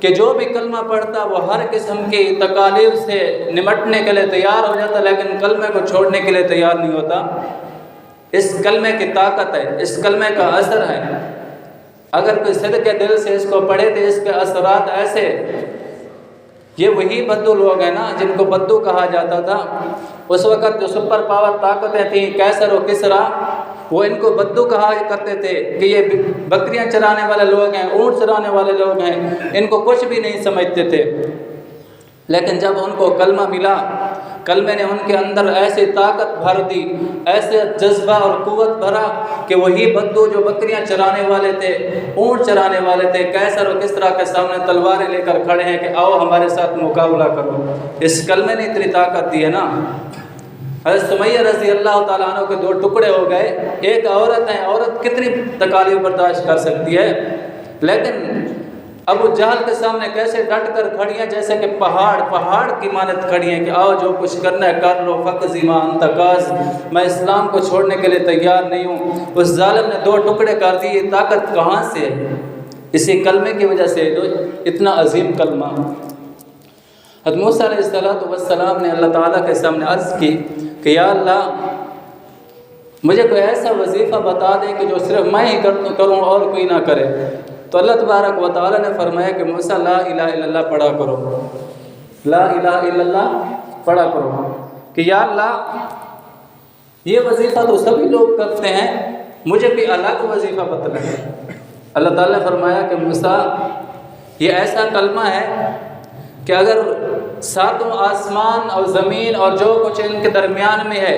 کہ جو بھی کلمہ پڑھتا وہ ہر قسم کی تکالیف سے نمٹنے کے لیے تیار ہو جاتا، لیکن کلمے کو چھوڑنے کے لیے تیار نہیں ہوتا۔ اس کلمے کی طاقت ہے، اس کلمے کا اثر ہے۔ اگر کوئی صدقے دل سے اس کو پڑھے تو اس کے اثرات ایسے، یہ وہی بدو لوگ ہیں نا جن کو بدو کہا جاتا تھا۔ اس وقت جو سپر پاور طاقتیں تھیں، کیسر و کسرا، وہ ان کو بدو کہا کرتے تھے کہ یہ بکریاں چرانے والے لوگ ہیں، اونٹ چرانے والے لوگ ہیں، ان کو کچھ بھی نہیں سمجھتے تھے۔ لیکن جب ان کو کلمہ ملا، کلمے نے ان کے اندر ایسی طاقت بھر دی، ایسے جذبہ اور قوت بھرا کہ وہی بدو جو بکریاں چرانے والے تھے، اونٹ چرانے والے تھے، کیسر و کسرا کے سامنے تلواریں لے کر کھڑے ہیں کہ آؤ ہمارے ساتھ مقابلہ کرو۔ اس کلمے نے اتنی طاقت دی ہے نا۔ حضرت سمیہ رضی اللہ تعالیٰ عنہ کے دو ٹکڑے ہو گئے۔ ایک عورت ہے، عورت کتنی تکالیف برداشت کر سکتی ہے، لیکن ابو جہل کے سامنے کیسے ڈٹ کر کھڑی ہیں جیسے کہ پہاڑ کی مانند کھڑی ہیں کہ آؤ جو کچھ کرنا ہے کر لو، فقضی ما انت قاض، میں اسلام کو چھوڑنے کے لیے تیار نہیں ہوں۔ اس ظالم نے دو ٹکڑے کر دی، یہ طاقت کہاں سے ہے؟ اسی کلمے کی وجہ سے، جو اتنا عظیم کلمہ۔ حضرت موسیٰ علیہ السلام نے اللہ تعالیٰ کے سامنے عرض کی کہ یا اللہ مجھے کوئی ایسا وظیفہ بتا دے کہ جو صرف میں ہی کروں اور کوئی نہ کرے۔ تو اللہ تبارک و تعالیٰ نے فرمایا کہ موسیٰ لا الہ الا اللہ پڑھا کرو، لا الہ الا اللہ پڑھا کرو، کہ یا اللہ یہ وظیفہ تو سبھی لوگ کرتے ہیں، مجھے بھی الگ وظیفہ بتلا۔ اللہ تعالیٰ نے فرمایا کہ موسیٰ یہ ایسا کلمہ ہے کہ اگر ساتوں آسمان اور زمین اور جو کچھ ان کے درمیان میں ہے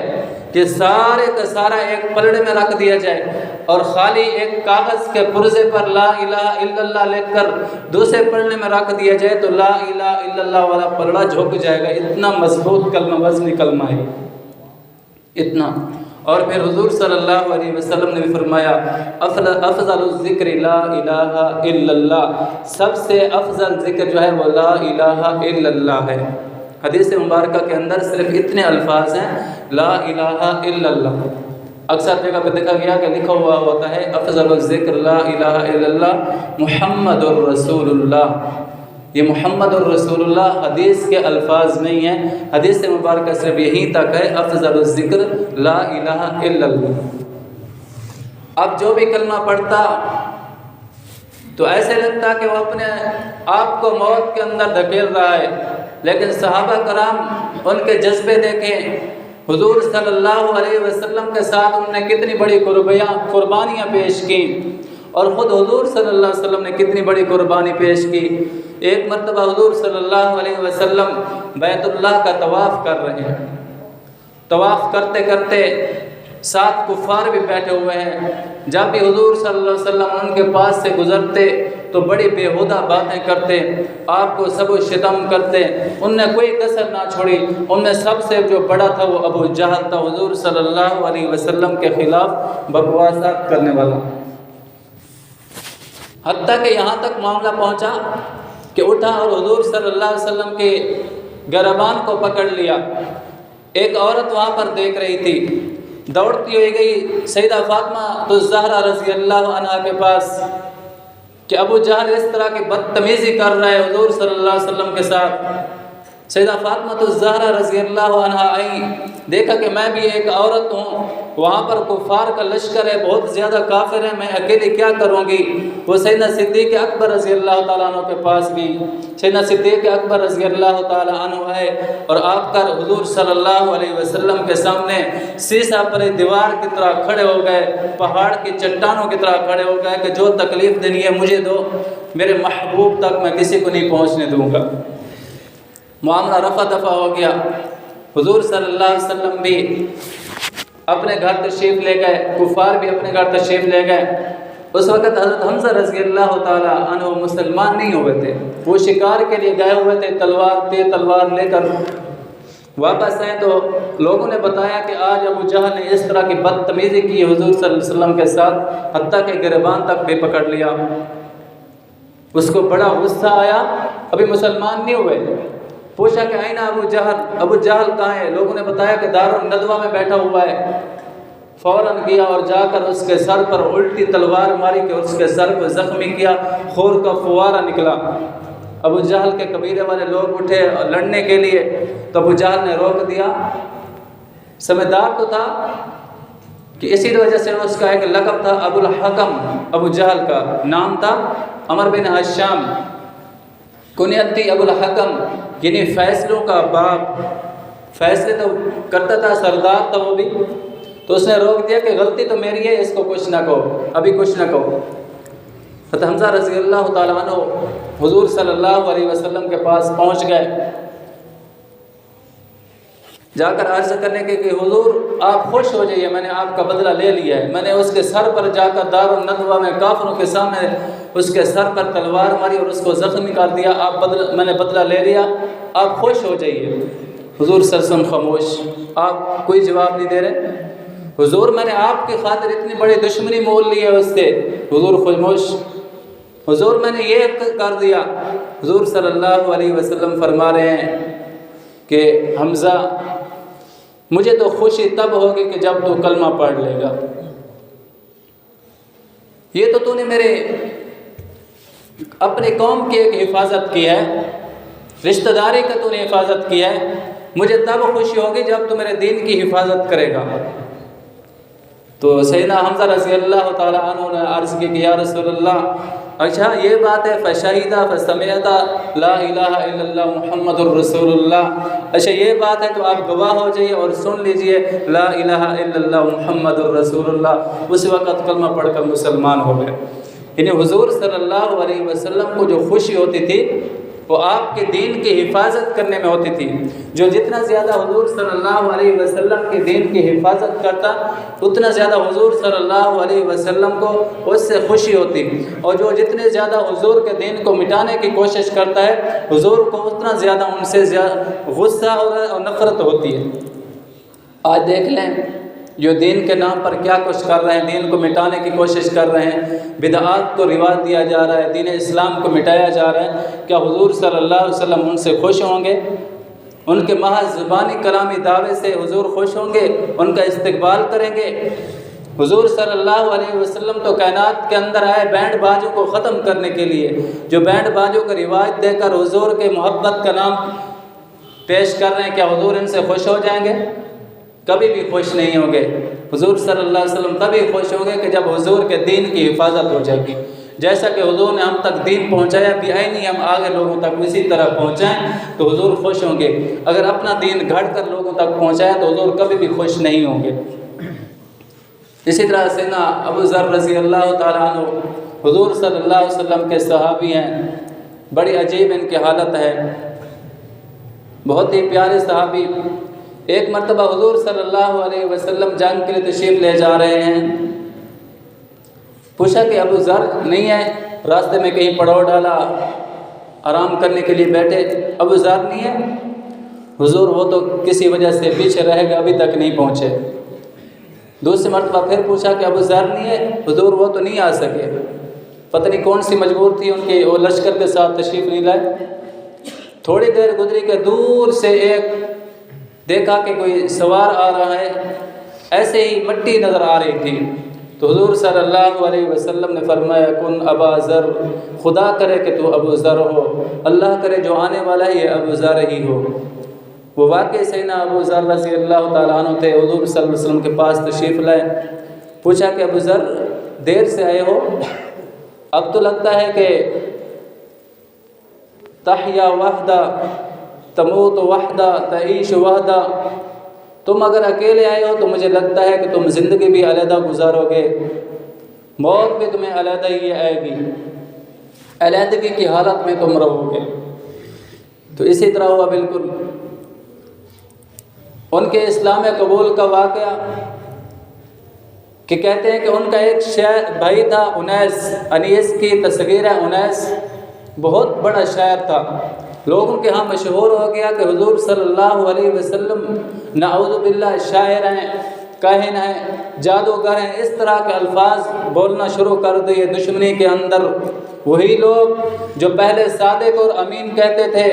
کہ سارے کا سارا ایک پلڑے میں رکھ دیا جائے اور خالی ایک کاغذ کے پرزے پر لا الہ الا اللہ لکھ کر دوسرے پلڑے میں رکھ دیا جائے تو لا الہ الا اللہ والا پلڑا جھک جائے گا، اتنا مضبوط کلمہ، وزنی کلمہ ہے اتنا۔ اور پھر حضور صلی اللہ علیہ وسلم نے بھی فرمایا افضل الذکر لا الہ الا اللہ، سب سے افضل ذکر جو ہے وہ لا الہ الا اللہ ہے۔ حدیث مبارکہ کے اندر صرف اتنے الفاظ ہیں لا الہ الا اللہ۔ اکثر جگہ پہ دیکھا گیا کہ لکھا ہوا ہوتا ہے افضل الذکر لا الہ الا اللہ محمد الرسول اللہ۔ یہ محمد الرسول اللہ حدیث کے الفاظ نہیں ہیں، حدیث مبارکہ صرف یہیں تک ہے افضل الذکر لا الہ الا اللہ۔ اب جو بھی کلمہ پڑھتا تو ایسے لگتا کہ وہ اپنے آپ کو موت کے اندر دھکیل رہا ہے، لیکن صحابہ کرام ان کے جذبے دیکھیں، حضور صلی اللہ علیہ وسلم کے ساتھ انہوں نے کتنی بڑی قربانیاں پیش کی، اور خود حضور صلی اللہ علیہ وسلم نے کتنی بڑی قربانی پیش کی۔ ایک مرتبہ حضور صلی اللہ علیہ وسلم بیت اللہ کا طواف کر رہے ہیں، طواف کرتے کرتے 7 کفار بھی بیٹھے ہوئے ہیں۔ جب بھی حضور صلی اللہ علیہ وسلم ان کے پاس سے گزرتے تو بڑی بیہودہ باتیں کرتے، آپ کو سب و شتم کرتے، ان نے کوئی کسر نہ چھوڑی۔ ان میں سب سے جو بڑا تھا وہ ابو جہل تھا، حضور صلی اللہ علیہ وسلم کے خلاف بکواسات کرنے والا۔ حتیٰ کہ یہاں تک معاملہ پہنچا کہ اٹھا اور حضور صلی اللہ علیہ وسلم کے گربان کو پکڑ لیا۔ ایک عورت وہاں پر دیکھ رہی تھی، دوڑتی ہوئی گئی سیدہ فاطمہ الزہرا رضی اللہ عنہا کے پاس کہ ابو جہل اس طرح کی بدتمیزی کر رہا ہے حضور صلی اللہ علیہ وسلم کے ساتھ۔ سیدہ فاطمہ الزہرا رضی اللہ عنہا آئی، دیکھا کہ میں بھی ایک عورت ہوں، وہاں پر کفار کا لشکر ہے، بہت زیادہ کافر ہیں، میں اکیلے کیا کروں گی۔ وہ سیدنا صدیق اکبر رضی اللہ تعالیٰ عنہ کے پاس گئی۔ سیدنا صدیق اکبر رضی اللہ تعالیٰ عنہ آئے اور آپ کر حضور صلی اللہ علیہ وسلم کے سامنے سیسا پر دیوار کی طرح کھڑے ہو گئے، پہاڑ کی چٹانوں کی طرح کھڑے ہو گئے کہ جو تکلیف دینی ہے مجھے دو، میرے محبوب تک میں کسی کو نہیں پہنچنے دوں گا۔ معاملہ رفع دفع ہو گیا۔ حضور صلی اللہ علیہ وسلم بھی اپنے گھر تشریف لے گئے، کفار بھی اپنے گھر تشریف لے گئے۔ اس وقت حضرت حمزہ رضی اللہ تعالیٰ عنہ مسلمان نہیں ہوئے تھے، وہ شکار کے لیے گئے ہوئے تھے، تلوار لے کر واپس آئے تو لوگوں نے بتایا کہ آج ابو جہل نے اس طرح کی بدتمیزی کی حضور صلی اللہ علیہ وسلم کے ساتھ، حتیٰ کہ گریبان تک بھی پکڑ لیا۔ اس کو بڑا غصہ آیا، ابھی مسلمان نہیں ہوئے، پوچھا کہ آئینہ ابو جہل کہاں ہے؟ لوگوں نے بتایا کہ دار الندوہ میں بیٹھا ہوا ہے۔ فوراً گیا اور جا کر اس کے سر پر الٹی تلوار ماری کہ اس کے سر کو زخمی کیا، خون کا فوارہ نکلا۔ ابو جہل کے قبیلے والے لوگ اٹھے لڑنے کے لیے تو ابو جہل نے روک دیا۔ سمجھدار تو تھا کہ اسی وجہ سے اس کا ایک لقب تھا ابو الحکم، ابو جہل کا نام تھا عمر بن ہشام، کنیت تھی ابو الحکم، یعنی فیصلوں کا باپ، فیصلے تو کرتا تھا، سردار تھا وہ بھی۔ تو اس نے روک دیا کہ غلطی تو میری ہے، اس کو کچھ نہ کہو، ابھی کچھ نہ کہو۔ حضرت حمزہ رضی اللہ تعالیٰ عنہ حضور صلی اللہ علیہ وسلم کے پاس پہنچ گئے، جا کر عرض کرنے کے کہ حضور آپ خوش ہو جائیے، میں نے آپ کا بدلہ لے لیا ہے، میں نے اس کے سر پر جا کر دار الندوہ میں کافروں کے سامنے اس کے سر پر تلوار ماری اور اس کو زخمی کر دیا، میں نے بدلہ لے لیا، آپ خوش ہو جائیے۔ حضور صلی اللہ علیہ وسلم خاموش، آپ کوئی جواب نہیں دے رہے۔ حضور میں نے آپ کی خاطر اتنی بڑی دشمنی مول لی ہے اس سے، حضور خاموش۔ حضور میں نے یہ کر دیا۔ حضور صلی اللہ علیہ وسلم فرما رہے ہیں کہ حمزہ مجھے تو خوشی تب ہوگی کہ جب تو کلمہ پڑھ لے گا۔ یہ تو نے میرے اپنے قوم کی ایک حفاظت کی ہے، رشتہ داری کا تو نے حفاظت کی ہے، مجھے تب خوشی ہوگی جب تو میرے دین کی حفاظت کرے گا۔ تو سیدنا حمزہ رضی اللہ تعالیٰ عنہ نے عرض کی کہ یا رسول اللہ، اچھا یہ بات ہے، فشہیدہ فسمعتا لا الہ الا اللہ محمد الرسول اللہ، اچھا یہ بات ہے تو آپ گواہ ہو جائیے اور سن لیجئے لا الہ الا اللہ محمد الرسول اللہ۔ اس وقت کلمہ پڑھ کر مسلمان ہو گئے۔ یعنی حضور صلی اللہ علیہ وسلم کو جو خوشی ہوتی تھی وہ آپ کے دین کی حفاظت کرنے میں ہوتی تھی۔ جو جتنا زیادہ حضور صلی اللہ علیہ وسلم کے دین کی حفاظت کرتا اتنا زیادہ حضور صلی اللہ علیہ وسلم کو اس سے خوشی ہوتی، اور جو جتنے زیادہ حضور کے دین کو مٹانے کی کوشش کرتا ہے حضور کو اتنا زیادہ ان سے غصہ اور نفرت ہوتی ہے۔ آج دیکھ لیں جو دین کے نام پر کیا کچھ کر رہے ہیں، دین کو مٹانے کی کوشش کر رہے ہیں، بدعات کو رواج دیا جا رہا ہے، دین اسلام کو مٹایا جا رہا ہے۔ کیا حضور صلی اللہ علیہ وسلم ان سے خوش ہوں گے؟ ان کے محض زبانی کلامی دعوے سے حضور خوش ہوں گے؟ ان کا استقبال کریں گے؟ حضور صلی اللہ علیہ وسلم تو کائنات کے اندر آئے بینڈ باجوں کو ختم کرنے کے لیے، جو بینڈ باجوں کا رواج دے کر حضور کے محبت کا نام پیش کر رہے ہیں، کیا حضور ان سے خوش ہو جائیں گے؟ کبھی بھی خوش نہیں ہوں گے۔ حضور صلی اللہ علیہ وسلم تبھی خوش ہوں گے کہ جب حضور کے دین کی حفاظت ہو جائے گی۔ جیسا کہ حضور نے ہم تک دین پہنچایا بھی ہے نہیں، ہم آگے لوگوں تک اسی طرح پہنچائیں تو حضور خوش ہوں گے۔ اگر اپنا دین گھڑ کر لوگوں تک پہنچایا تو حضور کبھی بھی خوش نہیں ہوں گے۔ اسی طرح سیدنا ابو ذر رضی اللہ تعالیٰ عنہ حضور صلی اللہ علیہ وسلم کے صحابی ہیں، بڑی عجیب ان کی حالت ہے، بہت ہی پیارے صحابی۔ ایک مرتبہ حضور صلی اللہ علیہ وسلم جنگ کے لیے تشریف لے جا رہے ہیں، پوچھا کہ ابو ذر نہیں ہے؟ راستے میں کہیں پڑاؤ ڈالا، آرام کرنے کے لیے بیٹھے، ابو ذر نہیں ہے؟ حضور وہ تو کسی وجہ سے پیچھے رہ گئے، ابھی تک نہیں پہنچے۔ دوسری مرتبہ پھر پوچھا کہ ابو ذر نہیں ہے؟ حضور وہ تو نہیں آ سکے۔ پتہ نہیں کون سی مجبور تھی ان کی، وہ لشکر کے ساتھ تشریف نہیں لائے۔ تھوڑی دیر گزری کہ دور سے ایک دیکھا کہ کوئی سوار آ رہا ہے، ایسے ہی مٹی نظر آ رہی تھی، تو حضور صلی اللہ علیہ وسلم نے فرمایا کن ابا ذر، خدا کرے کہ تو ابو ذر ہو، اللہ کرے جو آنے والا ہے یہ ابو ذر ہی ہو۔ وہ واقعی سیدنا ابو ذر رضی اللہ تعالیٰ عنہ تھے، حضور صلی اللہ علیہ وسلم کے پاس تشریف لائے، پوچھا کہ ابو ذر دیر سے آئے ہو، اب تو لگتا ہے کہ تحیا وحدہ تموت وحدہ تعیش وحدہ، تم اگر اکیلے آئے ہو تو مجھے لگتا ہے کہ تم زندگی بھی علیحدہ گزارو گے، موت بھی تمہیں علیحدہ ہی آئے گی، علیحدگی کی حالت میں تم رہو گے۔ تو اسی طرح ہوا بالکل۔ ان کے اسلام قبول کا واقعہ کہ کہتے ہیں کہ ان کا ایک بھائی تھا انیس کی تصغیر ہے، انیس بہت بڑا شاعر تھا، لوگوں کے ہاں مشہور ہو گیا کہ حضور صلی اللہ علیہ وسلم نعوذ باللہ شاعر ہیں، کاہن ہیں، جادوگر ہیں، اس طرح کے الفاظ بولنا شروع کر دیے دشمنی کے اندر۔ وہی لوگ جو پہلے صادق اور امین کہتے تھے،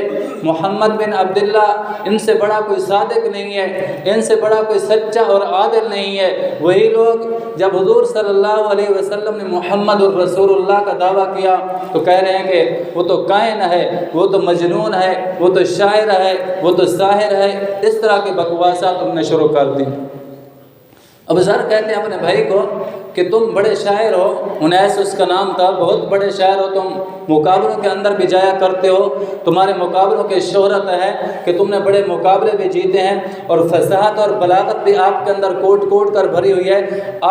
محمد بن عبداللہ ان سے بڑا کوئی صادق نہیں ہے، ان سے بڑا کوئی سچا اور عادل نہیں ہے، وہی لوگ جب حضور صلی اللہ علیہ وسلم نے محمد الرسول اللہ کا دعویٰ کیا تو کہہ رہے ہیں کہ وہ تو کائن ہے، وہ تو مجنون ہے، وہ تو شاعر ہے، وہ تو ساحر ہے، اس طرح کے بکواسات تم نے شروع کر دی۔ ابو ذر کہتے ہیں اپنے بھائی کو کہ تم بڑے شاعر ہو، انیس اس کا نام تھا، بہت بڑے شاعر ہو، تم مقابلوں کے اندر بھی جایا کرتے ہو، تمہارے مقابلوں کی شہرت ہے کہ تم نے بڑے مقابلے بھی جیتے ہیں، اور فصاحت اور بلاغت بھی آپ کے اندر کوٹ کوٹ کر بھری ہوئی ہے۔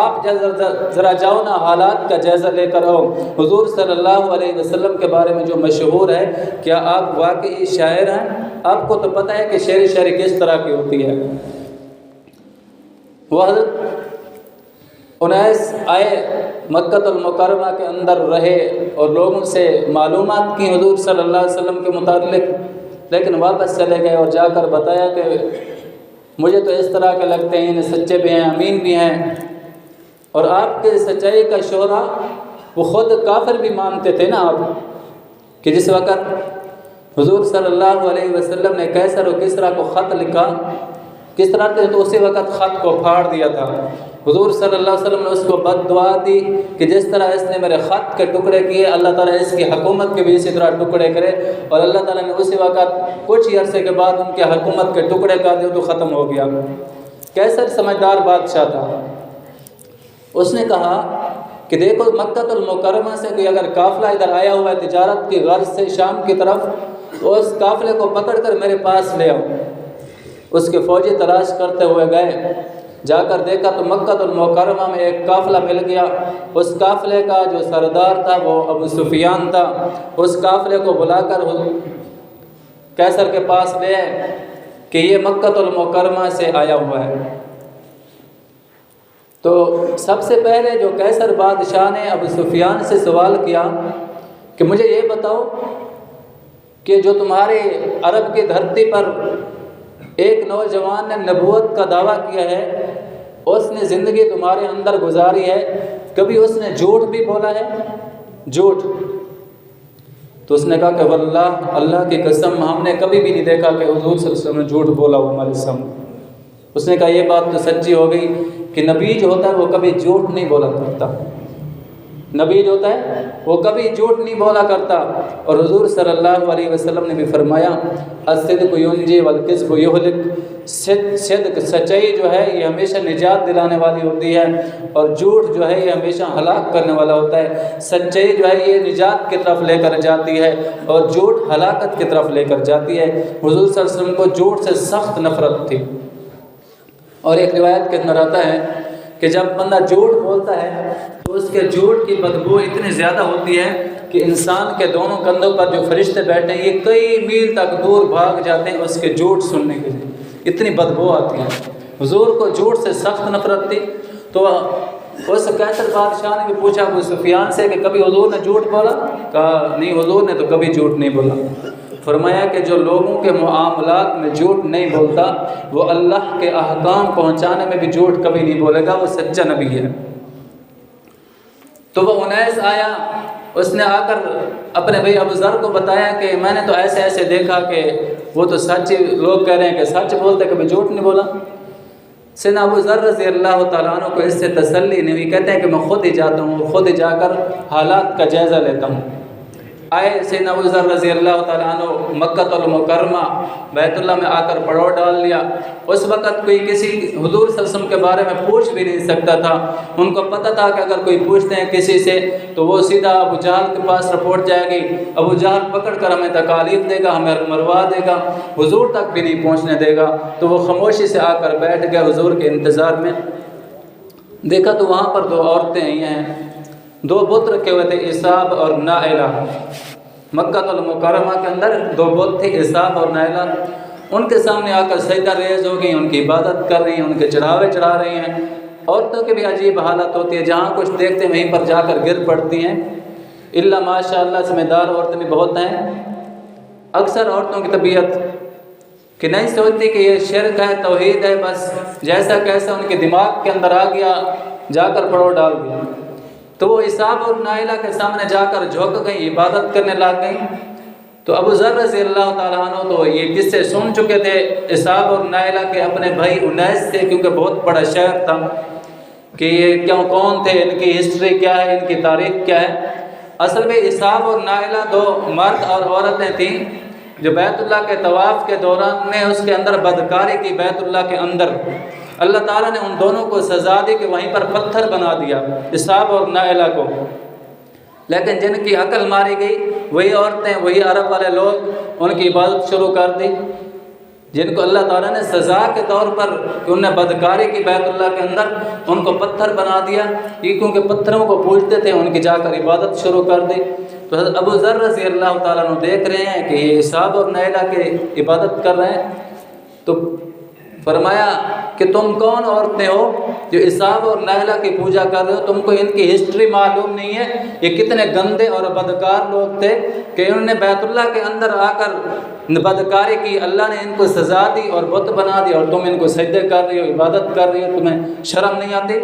آپ ذرا جاؤ نا حالات کا جائزہ لے کر آؤ، حضور صلی اللہ علیہ وسلم کے بارے میں جو مشہور ہے، کیا آپ واقعی شاعر ہیں؟ آپ کو تو پتہ ہے کہ شاعری کس طرح کی ہوتی ہے۔ وہ حضرت انیس آئے، مکہ المکرمہ کے اندر رہے اور لوگوں سے معلومات کی حضور صلی اللہ علیہ وسلم کے متعلق، لیکن واپس چلے گئے اور جا کر بتایا کہ مجھے تو اس طرح کے لگتے ہیں، سچے بھی ہیں، امین بھی ہیں، اور آپ کے سچائی کا شہرہ وہ خود کافر بھی مانتے تھے نا آپ، کہ جس وقت حضور صلی اللہ علیہ وسلم نے قیصر و کسریٰ کو خط لکھا، کس طرح سے تو اسی وقت خط کو پھاڑ دیا تھا، حضور صلی اللہ علیہ وسلم نے اس کو بد دعا دی کہ جس طرح اس نے میرے خط کے ٹکڑے کیے، اللہ تعالیٰ اس کی حکومت کے بھی اسی طرح ٹکڑے کرے، اور اللہ تعالیٰ نے اسی وقت کچھ ہی عرصے کے بعد ان کے حکومت کے ٹکڑے کر دیے تو ختم ہو گیا۔ قیصر سمجھدار بادشاہ تھا، اس نے کہا کہ دیکھو مکہ المکرمہ سے کوئی اگر قافلہ ادھر آیا ہوا ہے تجارت کی غرض سے شام کی طرف، تو اس قافلے کو پکڑ کر میرے پاس لے آؤ۔ اس کے فوجی تلاش کرتے ہوئے گئے، جا کر دیکھا تو مکہ المکرمہ میں ایک قافلہ مل گیا، اس قافلے کا جو سردار تھا وہ ابو سفیان تھا، اس قافلے کو بلا کر قیصر کے پاس لے آئے کہ یہ مکہ المکرمہ سے آیا ہوا ہے۔ تو سب سے پہلے جو قیصر بادشاہ نے ابو سفیان سے سوال کیا کہ مجھے یہ بتاؤ کہ جو تمہارے عرب کی دھرتی پر ایک نوجوان نے نبوت کا دعویٰ کیا ہے، اس نے زندگی تمہارے اندر گزاری ہے، کبھی اس نے جھوٹ بھی بولا ہے؟ جھوٹ؟ تو اس نے کہا کہ واللہ، اللہ کی قسم ہم نے کبھی بھی نہیں دیکھا کہ حضور صلی اللہ علیہ وسلم نے جھوٹ بولا ہو ہمارے سامنے۔ اس نے کہا یہ بات تو سچی ہو گئی کہ نبی جو ہوتا ہے وہ کبھی جھوٹ نہیں بولا کرتا، نبی جو ہوتا ہے وہ کبھی جھوٹ نہیں بولا کرتا۔ اور حضور صلی اللہ علیہ وسلم نے بھی فرمایا الصدق ینجی والکذب یہلک، صدق سچائی جو ہے یہ ہمیشہ نجات دلانے والی ہوتی ہے، اور جھوٹ جو ہے یہ ہمیشہ ہلاک کرنے والا ہوتا ہے۔ سچائی جو ہے یہ نجات کی طرف لے کر جاتی ہے اور جھوٹ ہلاکت کی طرف لے کر جاتی ہے۔ حضور صلی اللہ علیہ وسلم کو جھوٹ سے سخت نفرت تھی، اور ایک روایت کے اندر آتا ہے کہ جب بندہ جھوٹ بولتا ہے تو اس کے جھوٹ کی بدبو اتنی زیادہ ہوتی ہے کہ انسان کے دونوں کندھوں پر جو فرشتے بیٹھے ہیں یہ کئی میل تک دور بھاگ جاتے ہیں اس کے جھوٹ سننے کے لیے، اتنی بدبو آتی ہے۔ حضور کو جھوٹ سے سخت نفرت تھی، تو اس قیصر بادشاہ نے بھی پوچھا ابو سفیان سے کہ کبھی حضور نے جھوٹ بولا؟ کہا نہیں، حضور نے تو کبھی جھوٹ نہیں بولا۔ فرمایا کہ جو لوگوں کے معاملات میں جھوٹ نہیں بولتا وہ اللہ کے احکام پہنچانے میں بھی جھوٹ کبھی نہیں بولے گا، وہ سچا نبی ہے۔ تو وہ انیس آیا اس نے آ کر اپنے بھائی ابو ذر کو بتایا کہ میں نے تو ایسے ایسے دیکھا کہ وہ تو سچ لوگ کہہ رہے ہیں کہ سچ بولتے کبھی جھوٹ نہیں بولا۔ سیدنا ابو ذر رضی اللہ تعالیٰ عنہ کو اس سے تسلی نہیں ہوئی، کہتے ہیں کہ میں خود ہی جاتا ہوں اور خود ہی جا کر حالات کا جائزہ لیتا ہوں۔ آئے سیدنا ابو ذر رضی اللہ تعالیٰ عنہ مکہ المکرمہ بیت اللہ میں آ کر پڑاؤ ڈال لیا۔ اس وقت کوئی کسی حضور صلی اللہ علیہ وسلم کے بارے میں پوچھ بھی نہیں سکتا تھا، ان کو پتہ تھا کہ اگر کوئی پوچھتے ہیں کسی سے تو وہ سیدھا ابو جہل کے پاس رپورٹ جائے گی، ابو جہل پکڑ کر ہمیں تکالیف دے گا، ہمیں مروا دے گا، حضور تک بھی نہیں پہنچنے دے گا۔ تو وہ خاموشی سے آ کر بیٹھ گئے حضور کے انتظار میں۔ دیکھا تو وہاں پر دو عورتیں آئی ہیں، دو بت رکھے ہوئے تھے، اساب اور نائلہ۔ مکہ المکرمہ کے اندر دو بت تھے، اساب اور نائلہ۔ ان کے سامنے آ کر سجدہ ریز ہو گئی، ان کی عبادت کر رہی ہیں، ان کے چڑھاوے چڑھا رہی ہیں۔ عورتوں کی بھی عجیب حالت ہوتی ہے، جہاں کچھ دیکھتے ہیں وہیں پر جا کر گر پڑتی ہیں، اللہ ماشاء اللہ سمجھدار عورتیں بھی بہت ہیں۔ اکثر عورتوں کی طبیعت کہ نہیں سوچتی کہ یہ شرک ہے، توحید ہے، بس جیسا کیسا ان کے دماغ کے اندر آ گیا جا کر پڑاؤ ڈال دیا۔ تو وہ اساب اور نائلہ کے سامنے جا کر جھک گئی، عبادت کرنے لگ گئی۔ تو ابو ذر رضی اللہ تعالیٰ عنہ تو یہ قصے سن چکے تھے اساب اور نائلہ کے اپنے بھائی انیس سے، کیونکہ بہت بڑا شہر تھا کہ یہ کون تھے، ان کی ہسٹری کیا ہے، ان کی تاریخ کیا ہے۔ اصل میں اساب اور نائلہ دو مرد اور عورتیں تھیں جو بیت اللہ کے طواف کے دوران میں اس کے اندر بدکاری کی، بیت اللہ کے اندر اللہ تعالیٰ نے ان دونوں کو سزا دی کہ وہیں پر پتھر بنا دیا، اساب اور نائلہ کو۔ لیکن جن کی عقل ماری گئی وہی عورتیں، وہی عرب والے لوگ ان کی عبادت شروع کر دی، جن کو اللہ تعالیٰ نے سزا کے طور پر کہ انہیں بدکاری کی بیت اللہ کے اندر، ان کو پتھر بنا دیا، یہ کیونکہ پتھروں کو پوجتے تھے، ان کی جا کر عبادت شروع کر دی۔ تو حضرت ابو ذر رضی اللہ تعالیٰ عنہ دیکھ رہے ہیں کہ یہ اساب اور نائلہ کی عبادت کر رہے ہیں، تو فرمایا کہ تم کون عورتیں ہو جو اساب اور نائلہ کی پوجا کر رہے ہو؟ تم کو ان کی ہسٹری معلوم نہیں ہے، یہ کتنے گندے اور بدکار لوگ تھے کہ انہوں نے بیت اللہ کے اندر آ کر بدکاری کی، اللہ نے ان کو سزا دی اور بت بنا دی، اور تم ان کو سجدے کر رہی ہو، عبادت کر رہی ہو، تمہیں شرم نہیں آتی؟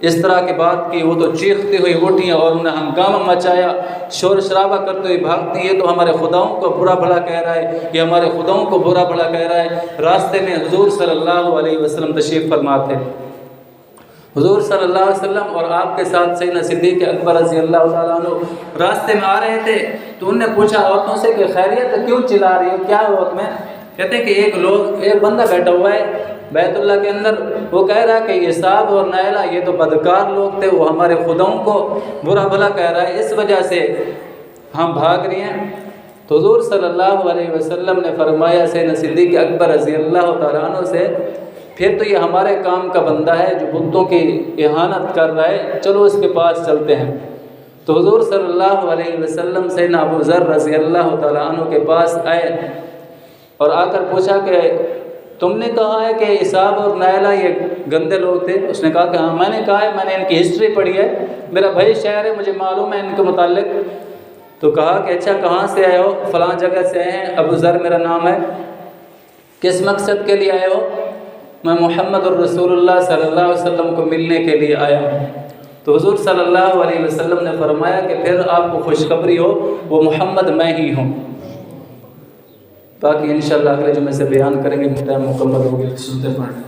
اس طرح کی بات کی، وہ تو چیختی ہوئی اٹھی اور انہوں نے ہنگامہ مچایا، شور شرابہ کرتے ہوئے بھاگتی، یہ تو ہمارے خداؤں کو برا بھلا کہہ رہا ہے، یہ ہمارے خداؤں کو برا بھلا کہہ رہا ہے۔ راستے میں حضور صلی اللہ علیہ وسلم تشریف فرما تھے۔ حضور صلی اللہ علیہ وسلم اور آپ کے ساتھ سیدنا صدیق اکبر رضی اللہ تعالیٰ عنہ راستے میں آ رہے تھے، تو انہوں نے پوچھا عورتوں سے کہ خیریت کیوں چلا رہی ہو، کیا ہو تمہیں؟ کہتے ہیں کہ ایک بندہ بیٹھا ہوا ہے بیت اللہ کے اندر، وہ کہہ رہا ہے کہ اساب اور نائلہ یہ تو بدکار لوگ تھے، وہ ہمارے خداؤں کو برا بھلا کہہ رہا ہے، اس وجہ سے ہم بھاگ رہے ہیں۔ تو حضور صلی اللہ علیہ وسلم نے فرمایا سیدنا صدیق اکبر رضی اللہ تعالیٰ عنہ سے، پھر تو یہ ہمارے کام کا بندہ ہے جو بتوں کی اہانت کر رہا ہے، چلو اس کے پاس چلتے ہیں۔ تو حضور صلی اللہ علیہ وسلم سیدنا ابو ذر رضی اللہ تعالیٰ عنہ کے پاس آئے اور آ کر پوچھا کہ تم نے کہا ہے کہ اساب اور نائلہ یہ گندے لوگ تھے؟ اس نے کہا کہ ہاں میں نے کہا ہے، میں نے ان کی ہسٹری پڑھی ہے، میرا بھائی شہر ہے، مجھے معلوم ہے ان کے متعلق۔ تو کہا کہ اچھا کہاں سے آئے ہو؟ فلاں جگہ سے آئے ہیں، ابو ذر میرا نام ہے۔ کس مقصد کے لیے آئے ہو؟ میں محمد الرسول اللہ صلی اللہ علیہ وسلم کو ملنے کے لیے آیا ہوں۔ تو حضور صلی اللہ علیہ وسلم نے فرمایا کہ پھر آپ کو خوشخبری ہو، وہ محمد میں ہی ہوں۔ باقی انشاءاللہ اگلے جمعے سے بیان کریں گے، ٹائم مکمل ہو گیا، سنتے پڑھیں۔